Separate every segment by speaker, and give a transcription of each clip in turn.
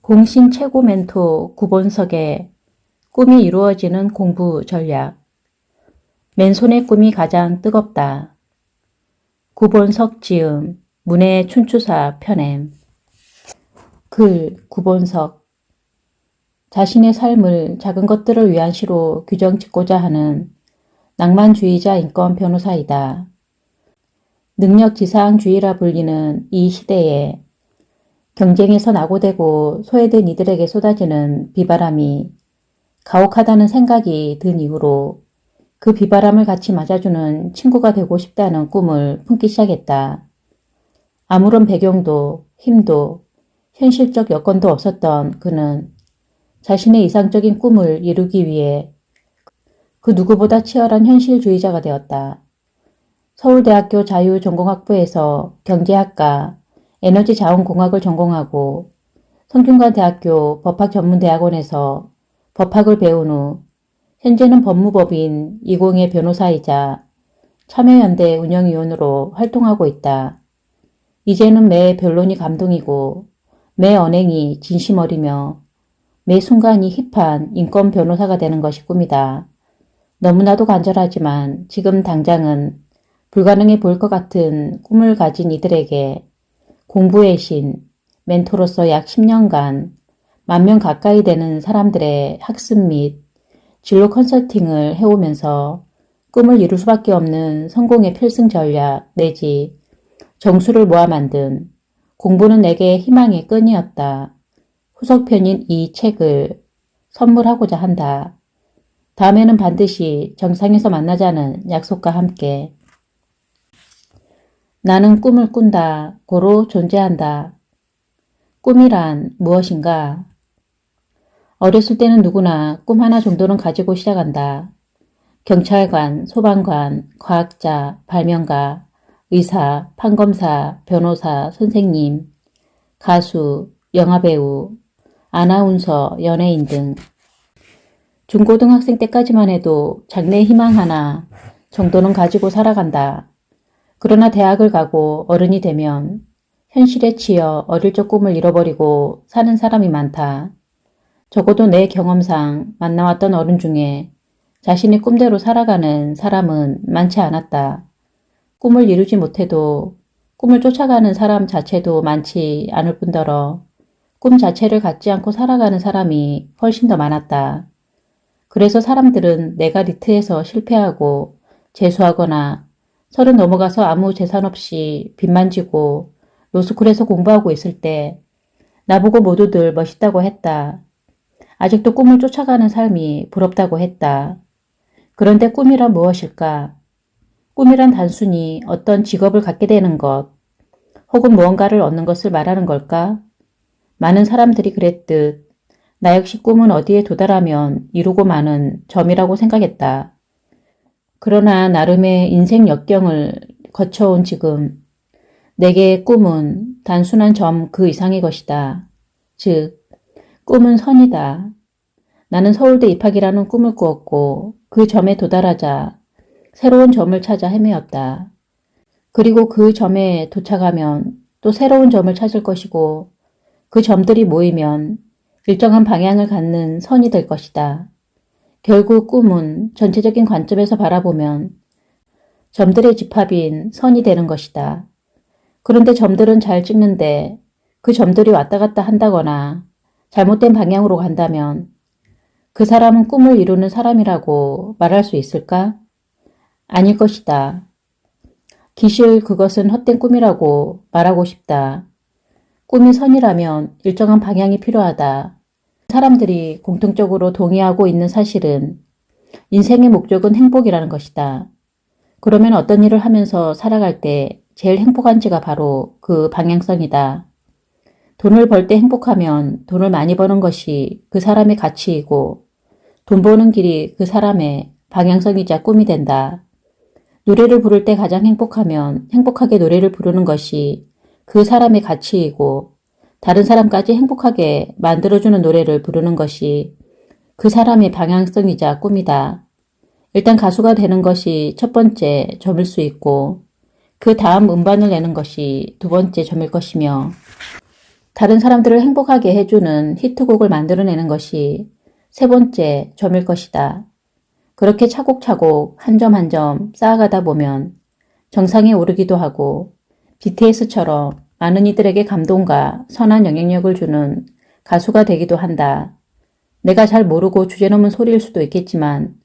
Speaker 1: 공신 최고 멘토 구본석의 꿈이 이루어지는 공부 전략. 맨손의 꿈이 가장 뜨겁다. 구본석 지음, 문해의 춘추사 편엠. 글 구본석. 자신의 삶을 작은 것들을 위한 시로 규정짓고자 하는 낭만주의자 인권 변호사이다. 능력지상주의라 불리는 이 시대에 경쟁에서 낙오되고 소외된 이들에게 쏟아지는 비바람이 가혹하다는 생각이 든 이후로 그 비바람을 같이 맞아주는 친구가 되고 싶다는 꿈을 품기 시작했다. 아무런 배경도 힘도 현실적 여건도 없었던 그는 자신의 이상적인 꿈을 이루기 위해 그 누구보다 치열한 현실주의자가 되었다. 서울대학교 자유전공학부에서 경제학과 에너지자원공학을 전공하고 성균관대학교 법학전문대학원에서 법학을 배운 후 현재는 법무법인 20의 변호사이자 참여연대 운영위원으로 활동하고 있다. 이제는 매 변론이 감동이고 매 언행이 진심 어리며 매 순간이 힙한 인권 변호사가 되는 것이 꿈이다. 너무나도 간절하지만 지금 당장은 불가능해 보일 것 같은 꿈을 가진 이들에게 공부의 신, 멘토로서 약 10년간 10,000명 가까이 되는 사람들의 학습 및 진로 컨설팅을 해오면서 꿈을 이룰 수밖에 없는 성공의 필승 전략 내지 정수를 모아 만든 공부는 내게 희망의 끈이었다. 후속편인 이 책을 선물하고자 한다. 다음에는 반드시 정상에서 만나자는 약속과 함께 나는 꿈을 꾼다. 고로 존재한다. 꿈이란 무엇인가? 어렸을 때는 누구나 꿈 하나 정도는 가지고 시작한다. 경찰관, 소방관, 과학자, 발명가, 의사, 판검사, 변호사, 선생님, 가수, 영화배우, 아나운서, 연예인 등 중고등학생 때까지만 해도 장래의 희망 하나 정도는 가지고 살아간다. 그러나 대학을 가고 어른이 되면 현실에 치여 어릴 적 꿈을 잃어버리고 사는 사람이 많다. 적어도 내 경험상 만나왔던 어른 중에 자신의 꿈대로 살아가는 사람은 많지 않았다. 꿈을 이루지 못해도 꿈을 쫓아가는 사람 자체도 많지 않을 뿐더러 꿈 자체를 갖지 않고 살아가는 사람이 훨씬 더 많았다. 그래서 사람들은 메가리트에서 실패하고 재수하거나 30 넘어가서 아무 재산 없이 빚만 지고 로스쿨에서 공부하고 있을 때 나보고 모두들 멋있다고 했다. 아직도 꿈을 쫓아가는 삶이 부럽다고 했다. 그런데 꿈이란 무엇일까? 꿈이란 단순히 어떤 직업을 갖게 되는 것, 혹은 무언가를 얻는 것을 말하는 걸까? 많은 사람들이 그랬듯 나 역시 꿈은 어디에 도달하면 이루고 마는 점이라고 생각했다. 그러나 나름의 인생 역경을 거쳐온 지금 내게의 꿈은 단순한 점 그 이상의 것이다. 즉, 꿈은 선이다. 나는 서울대 입학이라는 꿈을 꾸었고 그 점에 도달하자 새로운 점을 찾아 헤매었다. 그리고 그 점에 도착하면 또 새로운 점을 찾을 것이고 그 점들이 모이면 일정한 방향을 갖는 선이 될 것이다. 결국 꿈은 전체적인 관점에서 바라보면 점들의 집합인 선이 되는 것이다. 그런데 점들은 잘 찍는데 그 점들이 왔다 갔다 한다거나 잘못된 방향으로 간다면 그 사람은 꿈을 이루는 사람이라고 말할 수 있을까? 아닐 것이다. 기실 그것은 헛된 꿈이라고 말하고 싶다. 꿈이 선이라면 일정한 방향이 필요하다. 사람들이 공통적으로 동의하고 있는 사실은 인생의 목적은 행복이라는 것이다. 그러면 어떤 일을 하면서 살아갈 때 제일 행복한지가 바로 그 방향성이다. 돈을 벌 때 행복하면 돈을 많이 버는 것이 그 사람의 가치이고 돈 버는 길이 그 사람의 방향성이자 꿈이 된다. 노래를 부를 때 가장 행복하면 행복하게 노래를 부르는 것이 그 사람의 가치이고 다른 사람까지 행복하게 만들어주는 노래를 부르는 것이 그 사람의 방향성이자 꿈이다. 일단 가수가 되는 것이 첫 번째 점일 수 있고 그 다음 음반을 내는 것이 두 번째 점일 것이며 다른 사람들을 행복하게 해주는 히트곡을 만들어내는 것이 세 번째 점일 것이다. 그렇게 차곡차곡 한 점 한 점 쌓아가다 보면 정상에 오르기도 하고 BTS처럼 많은 이들에게 감동과 선한 영향력을 주는 가수가 되기도 한다. 내가 잘 모르고 주제넘은 소리일 수도 있겠지만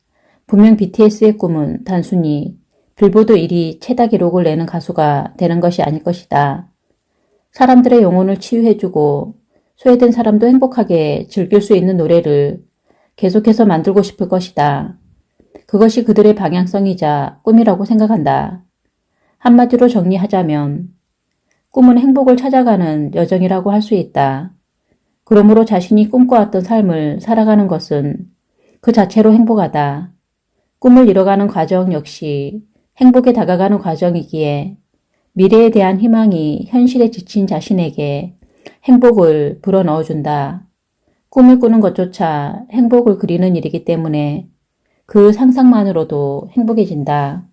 Speaker 1: 분명 BTS의 꿈은 단순히 빌보드 1위 최다 기록을 내는 가수가 되는 것이 아닐 것이다. 사람들의 영혼을 치유해주고 소외된 사람도 행복하게 즐길 수 있는 노래를 계속해서 만들고 싶을 것이다. 그것이 그들의 방향성이자 꿈이라고 생각한다. 한마디로 정리하자면 꿈은 행복을 찾아가는 여정이라고 할 수 있다. 그러므로 자신이 꿈꿔왔던 삶을 살아가는 것은 그 자체로 행복하다. 꿈을 이뤄가는 과정 역시 행복에 다가가는 과정이기에 미래에 대한 희망이 현실에 지친 자신에게 행복을 불어넣어준다. 꿈을 꾸는 것조차 행복을 그리는 일이기 때문에 그 상상만으로도 행복해진다.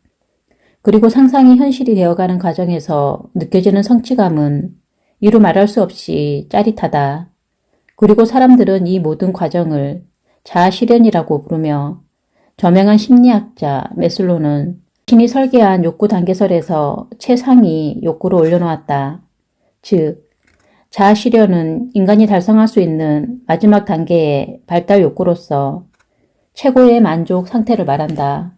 Speaker 1: 그리고 상상이 현실이 되어가는 과정에서 느껴지는 성취감은 이루 말할 수 없이 짜릿하다. 그리고 사람들은 이 모든 과정을 자아실현이라고 부르며 저명한 심리학자 메슬로는 자신이 설계한 욕구 단계설에서 최상위 욕구를 올려놓았다. 즉, 자아실현은 인간이 달성할 수 있는 마지막 단계의 발달 욕구로서 최고의 만족 상태를 말한다.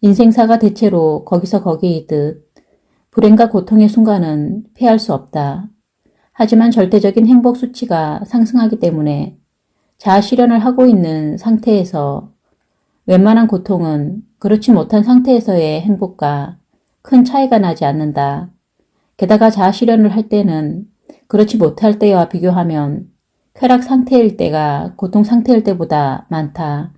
Speaker 1: 인생사가 대체로 거기서 거기이듯 불행과 고통의 순간은 피할 수 없다. 하지만 절대적인 행복 수치가 상승하기 때문에 자아실현을 하고 있는 상태에서 웬만한 고통은 그렇지 못한 상태에서의 행복과 큰 차이가 나지 않는다. 게다가 자아실현을 할 때는 그렇지 못할 때와 비교하면 쾌락 상태일 때가 고통 상태일 때보다 많다.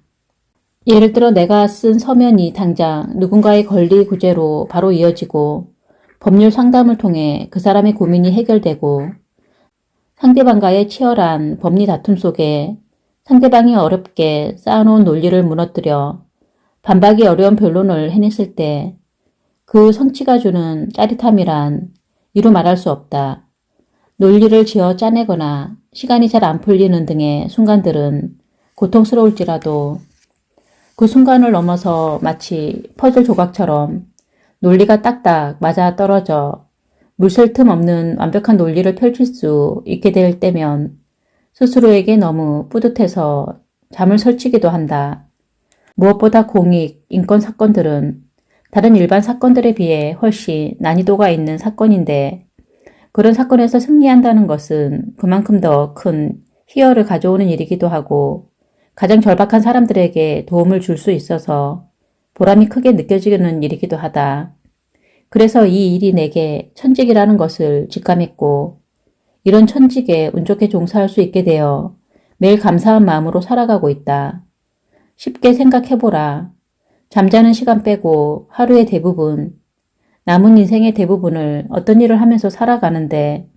Speaker 1: 예를 들어 내가 쓴 서면이 당장 누군가의 권리 구제로 바로 이어지고 법률 상담을 통해 그 사람의 고민이 해결되고 상대방과의 치열한 법리 다툼 속에 상대방이 어렵게 쌓아놓은 논리를 무너뜨려 반박이 어려운 변론을 해냈을 때 그 성취가 주는 짜릿함이란 이루 말할 수 없다. 논리를 지어 짜내거나 시간이 잘 안 풀리는 등의 순간들은 고통스러울지라도 그 순간을 넘어서 마치 퍼즐 조각처럼 논리가 딱딱 맞아 떨어져 물샐 틈 없는 완벽한 논리를 펼칠 수 있게 될 때면 스스로에게 너무 뿌듯해서 잠을 설치기도 한다. 무엇보다 공익, 인권 사건들은 다른 일반 사건들에 비해 훨씬 난이도가 있는 사건인데 그런 사건에서 승리한다는 것은 그만큼 더 큰 희열을 가져오는 일이기도 하고 가장 절박한 사람들에게 도움을 줄 수 있어서 보람이 크게 느껴지는 일이기도 하다. 그래서 이 일이 내게 천직이라는 것을 직감했고 이런 천직에 운 좋게 종사할 수 있게 되어 매일 감사한 마음으로 살아가고 있다. 쉽게 생각해보라. 잠자는 시간 빼고 하루의 대부분, 남은 인생의 대부분을 어떤 일을 하면서 살아가는데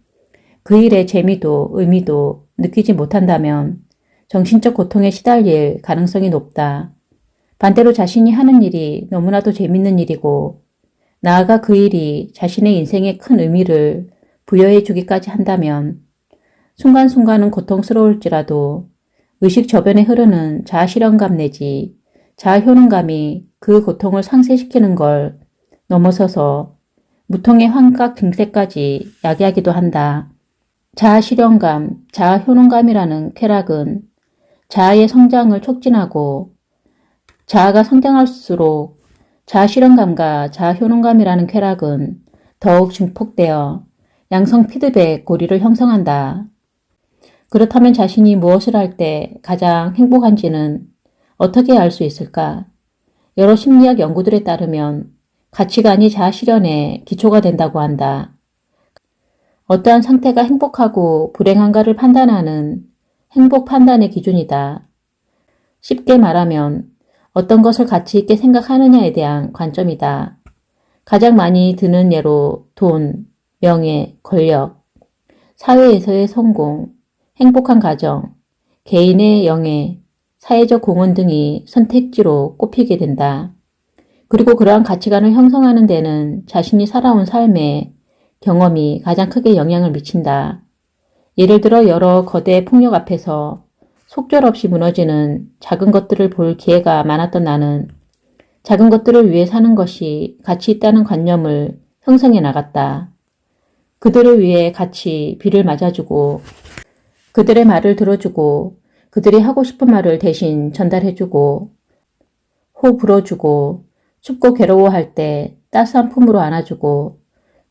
Speaker 1: 그 일의 재미도 의미도 느끼지 못한다면 정신적 고통에 시달릴 가능성이 높다. 반대로 자신이 하는 일이 너무나도 재밌는 일이고 나아가 그 일이 자신의 인생에 큰 의미를 부여해 주기까지 한다면 순간순간은 고통스러울지라도 의식 저변에 흐르는 자아실현감 내지 자아효능감이 그 고통을 상쇄시키는 걸 넘어서서 무통의 환각 증세까지 야기하기도 한다. 자아실현감, 자아효능감이라는 쾌락은 자아의 성장을 촉진하고 자아가 성장할수록 자아실현감과 자아효능감이라는 쾌락은 더욱 증폭되어 양성 피드백 고리를 형성한다. 그렇다면 자신이 무엇을 할 때 가장 행복한지는 어떻게 알 수 있을까? 여러 심리학 연구들에 따르면 가치관이 자아실현의 기초가 된다고 한다. 어떠한 상태가 행복하고 불행한가를 판단하는 행복 판단의 기준이다. 쉽게 말하면 어떤 것을 가치 있게 생각하느냐에 대한 관점이다. 가장 많이 드는 예로 돈, 명예, 권력, 사회에서의 성공, 행복한 가정, 개인의 영예, 사회적 공헌 등이 선택지로 꼽히게 된다. 그리고 그러한 가치관을 형성하는 데는 자신이 살아온 삶의 경험이 가장 크게 영향을 미친다. 예를 들어 여러 거대 폭력 앞에서 속절없이 무너지는 작은 것들을 볼 기회가 많았던 나는 작은 것들을 위해 사는 것이 가치 있다는 관념을 형성해 나갔다. 그들을 위해 같이 비를 맞아주고 그들의 말을 들어주고 그들이 하고 싶은 말을 대신 전달해주고 호 불어주고 춥고 괴로워할 때 따스한 품으로 안아주고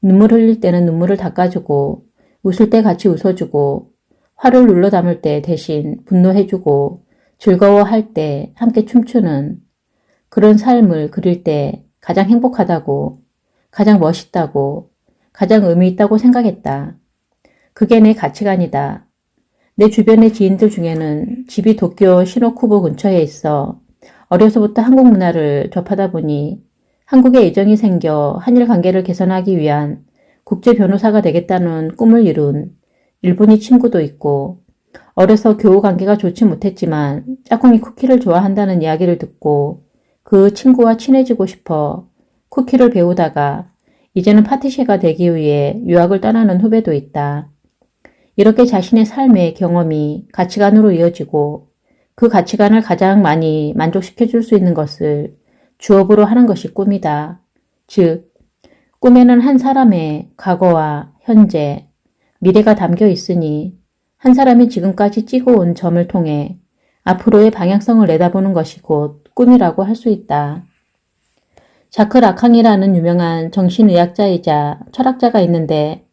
Speaker 1: 눈물 흘릴 때는 눈물을 닦아주고 웃을 때 같이 웃어주고 화를 눌러 담을 때 대신 분노해주고 즐거워할 때 함께 춤추는 그런 삶을 그릴 때 가장 행복하다고, 가장 멋있다고, 가장 의미 있다고 생각했다. 그게 내 가치관이다. 내 주변의 지인들 중에는 집이 도쿄 시노쿠보 근처에 있어 어려서부터 한국 문화를 접하다 보니 한국에 애정이 생겨 한일 관계를 개선하기 위한 국제 변호사가 되겠다는 꿈을 이룬 일본인 친구도 있고 어려서 교우 관계가 좋지 못했지만 짝꿍이 쿠키를 좋아한다는 이야기를 듣고 그 친구와 친해지고 싶어 쿠키를 배우다가 이제는 파티셰가 되기 위해 유학을 떠나는 후배도 있다. 이렇게 자신의 삶의 경험이 가치관으로 이어지고 그 가치관을 가장 많이 만족시켜 줄 수 있는 것을 주업으로 하는 것이 꿈이다. 즉, 꿈에는 한 사람의 과거와 현재, 미래가 담겨 있으니 한 사람이 지금까지 찍어온 점을 통해 앞으로의 방향성을 내다보는 것이 곧 꿈이라고 할 수 있다. 자크 라캉이라는 유명한 정신의학자이자 철학자가 있는데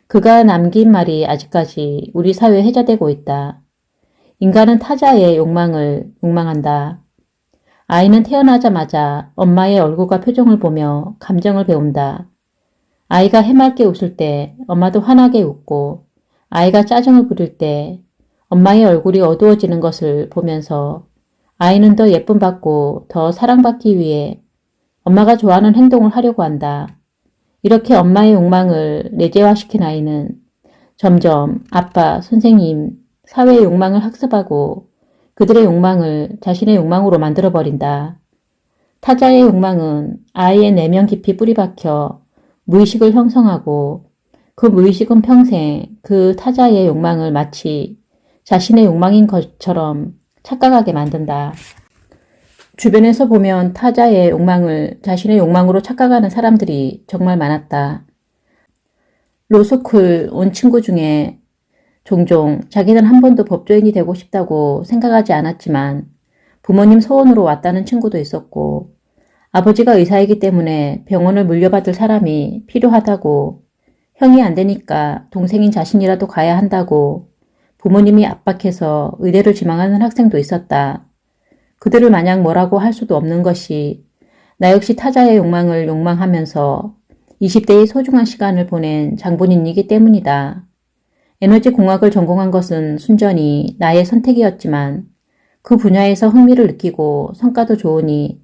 Speaker 1: 그가 남긴 말이 아직까지 우리 사회에 회자되고 있다. 인간은 타자의 욕망을 욕망한다. 아이는 태어나자마자 엄마의 얼굴과 표정을 보며 감정을 배운다. 아이가 해맑게 웃을 때 엄마도 환하게 웃고 아이가 짜증을 부릴 때 엄마의 얼굴이 어두워지는 것을 보면서 아이는 더 예쁨 받고 더 사랑받기 위해 엄마가 좋아하는 행동을 하려고 한다. 이렇게 엄마의 욕망을 내재화시킨 아이는 점점 아빠, 선생님, 사회의 욕망을 학습하고 그들의 욕망을 자신의 욕망으로 만들어버린다. 타자의 욕망은 아이의 내면 깊이 뿌리박혀 무의식을 형성하고 그 무의식은 평생 그 타자의 욕망을 마치 자신의 욕망인 것처럼 착각하게 만든다. 주변에서 보면 타자의 욕망을 자신의 욕망으로 착각하는 사람들이 정말 많았다. 로스쿨 온 친구 중에 종종 자기는 한 번도 법조인이 되고 싶다고 생각하지 않았지만 부모님 소원으로 왔다는 친구도 있었고 아버지가 의사이기 때문에 병원을 물려받을 사람이 필요하다고 형이 안 되니까 동생인 자신이라도 가야 한다고 부모님이 압박해서 의대를 지망하는 학생도 있었다. 그들을 마냥 뭐라고 할 수도 없는 것이 나 역시 타자의 욕망을 욕망하면서 20대의 소중한 시간을 보낸 장본인이기 때문이다. 에너지 공학을 전공한 것은 순전히 나의 선택이었지만 그 분야에서 흥미를 느끼고 성과도 좋으니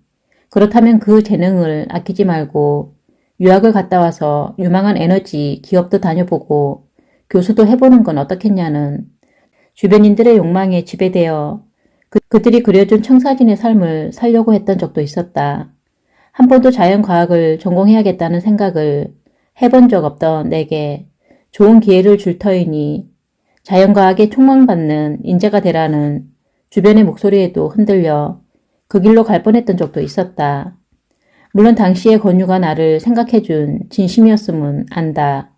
Speaker 1: 그렇다면 그 재능을 아끼지 말고 유학을 갔다 와서 유망한 에너지 기업도 다녀보고 교수도 해보는 건 어떻겠냐는 주변인들의 욕망에 지배되어 그들이 그려준 청사진의 삶을 살려고 했던 적도 있었다. 한 번도 자연과학을 전공해야겠다는 생각을 해본 적 없던 내게 좋은 기회를 줄 터이니 자연과학에 촉망받는 인재가 되라는 주변의 목소리에도 흔들려 그 길로 갈 뻔했던 적도 있었다. 물론 당시의 권유가 나를 생각해준 진심이었음은 안다.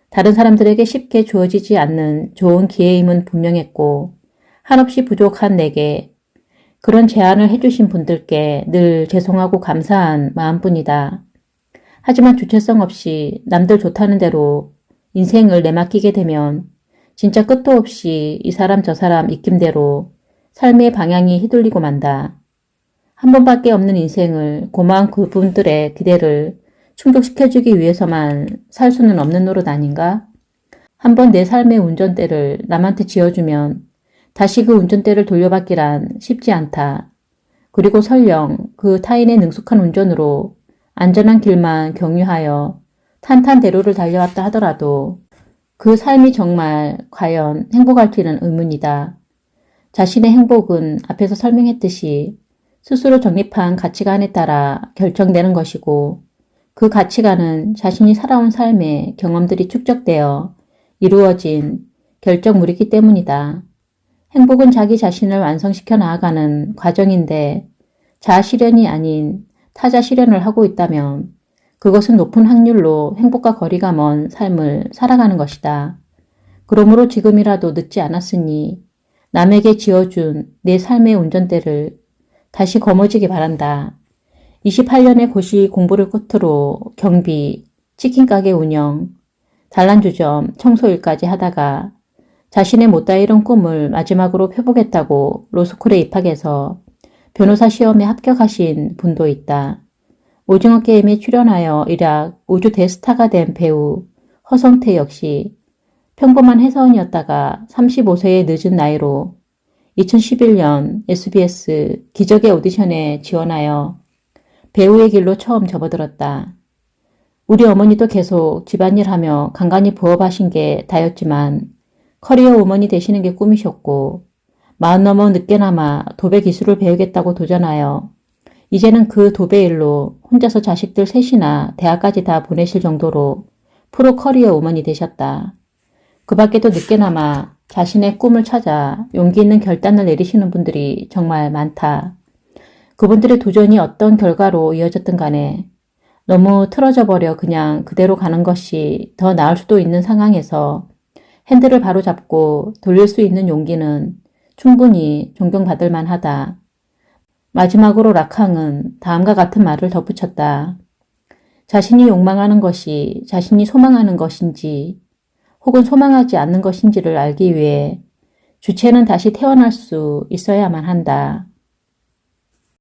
Speaker 1: 다른 사람들에게 쉽게 주어지지 않는 좋은 기회임은 분명했고 한없이 부족한 내게 그런 제안을 해주신 분들께 늘 죄송하고 감사한 마음뿐이다. 하지만 주체성 없이 남들 좋다는 대로 인생을 내맡기게 되면 진짜 끝도 없이 이 사람 저 사람 입김대로 삶의 방향이 휘둘리고 만다. 한 번밖에 없는 인생을 고마운 그분들의 기대를 충족시켜주기 위해서만 살 수는 없는 노릇 아닌가? 한 번 내 삶의 운전대를 남한테 지어주면 다시 그 운전대를 돌려받기란 쉽지 않다. 그리고 설령 그 타인의 능숙한 운전으로 안전한 길만 경유하여 탄탄대로를 달려왔다 하더라도 그 삶이 정말 과연 행복할지는 의문이다. 자신의 행복은 앞에서 설명했듯이 스스로 정립한 가치관에 따라 결정되는 것이고 그 가치관은 자신이 살아온 삶의 경험들이 축적되어 이루어진 결정물이기 때문이다. 행복은 자기 자신을 완성시켜 나아가는 과정인데 자아 실현이 아닌 타자 실현을 하고 있다면 그것은 높은 확률로 행복과 거리가 먼 삶을 살아가는 것이다. 그러므로 지금이라도 늦지 않았으니 남에게 지어준 내 삶의 운전대를 다시 거머쥐기 바란다. 28년의 고시 공부를 끝으로 경비, 치킨가게 운영, 단란주점, 청소일까지 하다가 자신의 못다 이룬 꿈을 마지막으로 펴보겠다고 로스쿨에 입학해서 변호사 시험에 합격하신 분도 있다. 오징어 게임에 출연하여 일약 우주 대스타가 된 배우 허성태 역시 평범한 회사원이었다가 35세의 늦은 나이로 2011년 SBS 기적의 오디션에 지원하여 배우의 길로 처음 접어들었다. 우리 어머니도 계속 집안일하며 간간히 부업하신 게 다였지만 커리어 우먼이 되시는 게 꿈이셨고 마흔 넘어 늦게나마 도배 기술을 배우겠다고 도전하여 이제는 그 도배 일로 혼자서 자식들 셋이나 대학까지 다 보내실 정도로 프로 커리어 우먼이 되셨다. 그 밖에도 늦게나마 자신의 꿈을 찾아 용기 있는 결단을 내리시는 분들이 정말 많다. 그분들의 도전이 어떤 결과로 이어졌든 간에 너무 틀어져 버려 그냥 그대로 가는 것이 더 나을 수도 있는 상황에서 핸들을 바로 잡고 돌릴 수 있는 용기는 충분히 존경받을 만하다. 마지막으로 락항은 다음과 같은 말을 덧붙였다. 자신이 욕망하는 것이 자신이 소망하는 것인지 혹은 소망하지 않는 것인지를 알기 위해 주체는 다시 태어날 수 있어야만 한다.